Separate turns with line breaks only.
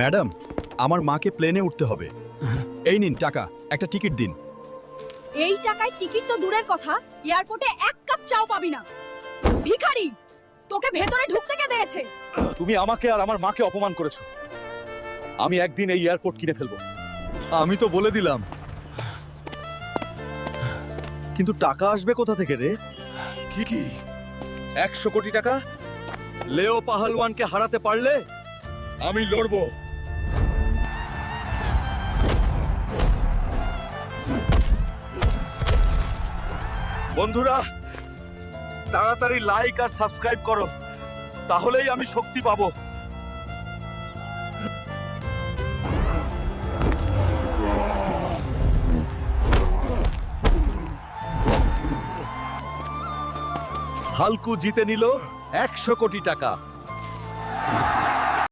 Madam, আমার মাকে প্লেনে উঠতে হবে। এই নিন টাকা, একটা টিকিট দিন।
এই টাকায় টিকিট তো দূরের কথা, এয়ারপোর্টে এক কাপ চাও পাবি না। ভিখারি, তোকে ভেতরে ঢুকতে কে দিয়েছে?
তুমি আমাকে আর আমার মাকে অপমান করেছো। আমি একদিন এই এয়ারপোর্ট কিনে ফেলবো।
আমি তো বলে দিলাম, কিন্তু টাকা আসবে কোথা থেকে রে?
কি 100 কোটি টাকা?
লেও পাহলওয়ানকে হারাতে পারলে
আমি লড়বো। বন্ধুরা, তাড়াতাড়ি লাইক আর সাবস্ক্রাইব করো, তাহলেই আমি শক্তি পাবো।
হালকু জিতে নিল 100 কোটি টাকা।